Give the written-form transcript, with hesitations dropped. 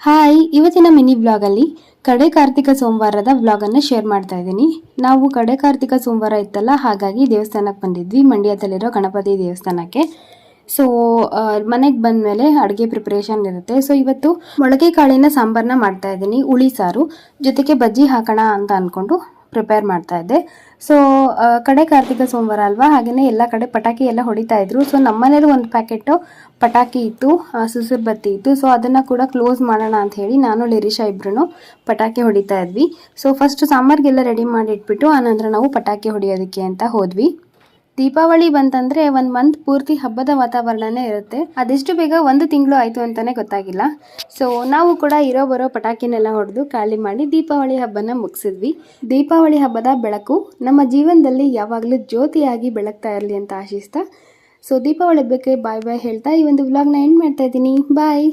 Hi, ಇವತ್ತಿನ mini ಬ್ಲಾಗಲ್ಲಿ ಕಡೆ ಕಾರ್ತಿಕ ಸೋಮವಾರದ ವ್ಲಾಗನ್ನು ಶೇರ್ ಮಾಡ್ತಾ ಇದ್ದೀನಿ. ನಾವು ಕಡೆ ಕಾರ್ತಿಕ ಸೋಮವಾರ ಇತ್ತಲ್ಲ, ಹಾಗಾಗಿ ದೇವಸ್ಥಾನಕ್ಕೆ ಬಂದಿದ್ವಿ, ಮಂಡ್ಯದಲ್ಲಿರೋ ಗಣಪತಿ ದೇವಸ್ಥಾನಕ್ಕೆ. ಸೊ ಮನೆಗೆ ಬಂದಮೇಲೆ ಅಡುಗೆ ಪ್ರಿಪ್ರೇಷನ್ ಇರುತ್ತೆ. ಸೊ ಇವತ್ತು ಮೊಳಕೆ ಕಾಳಿನ ಸಾಂಬಾರನ್ನ ಮಾಡ್ತಾ ಇದ್ದೀನಿ, ಹುಳಿ ಸಾರು ಜೊತೆಗೆ ಬಜ್ಜಿ ಹಾಕೋಣ ಅಂತ ಅಂದ್ಕೊಂಡು ಪ್ರಿಪೇರ್ ಮಾಡ್ತಾ ಇದ್ದೆ. ಸೊ ಕಡೆ ಕಾರ್ತಿಕ ಸೋಮವಾರ ಅಲ್ವಾ, ಹಾಗೆಯೇ ಎಲ್ಲ ಕಡೆ ಪಟಾಕಿ ಎಲ್ಲ ಹೊಡಿತಾ ಇದ್ರು. ಸೊ ನಮ್ಮನೇಲಿ ಒಂದು ಪ್ಯಾಕೆಟು ಪಟಾಕಿ ಇತ್ತು, ಸುಸುರು ಬತ್ತಿ ಇತ್ತು. ಸೊ ಅದನ್ನು ಕೂಡ ಕ್ಲೋಸ್ ಮಾಡೋಣ ಅಂತ ಹೇಳಿ ನಾನು ಲಿರಿಷಾ ಇಬ್ರು ಪಟಾಕಿ ಹೊಡಿತಾ ಇದ್ವಿ. ಸೊ ಫಸ್ಟ್ ಸಾಂಬಾರಿಗೆಲ್ಲ ರೆಡಿ ಮಾಡಿ ಇಟ್ಬಿಟ್ಟು ಆನಂತರ ನಾವು ಪಟಾಕಿ ಹೊಡಿಯೋದಕ್ಕೆ ಅಂತ ಹೋದ್ವಿ. ದೀಪಾವಳಿ ಬಂತಂದರೆ ಒಂದು ಮಂತ್ ಪೂರ್ತಿ ಹಬ್ಬದ ವಾತಾವರಣನೇ ಇರುತ್ತೆ. ಅದೆಷ್ಟು ಬೇಗ ಒಂದು ತಿಂಗಳು ಆಯಿತು ಅಂತಲೇ ಗೊತ್ತಾಗಿಲ್ಲ. ಸೊ ನಾವು ಕೂಡ ಇರೋ ಬರೋ ಪಟಾಕಿನೆಲ್ಲ ಹೊಡೆದು ಖಾಲಿ ಮಾಡಿ ದೀಪಾವಳಿ ಹಬ್ಬನ ಮುಗಿಸಿದ್ವಿ. ದೀಪಾವಳಿ ಹಬ್ಬದ ಬೆಳಕು ನಮ್ಮ ಜೀವನದಲ್ಲಿ ಯಾವಾಗಲೂ ಜ್ಯೋತಿಯಾಗಿ ಬೆಳಗ್ತಾ ಇರಲಿ ಅಂತ ಆಶಿಸ್ತಾ, ಸೊ ದೀಪಾವಳಿ ಹಬ್ಬಕ್ಕೆ ಬಾಯ್ ಬಾಯ್ ಹೇಳ್ತಾ ಈ ಒಂದು ವ್ಲಾಗ್ನ ಎಂಡ್ ಮಾಡ್ತಾ ಇದ್ದೀನಿ. ಬಾಯ್.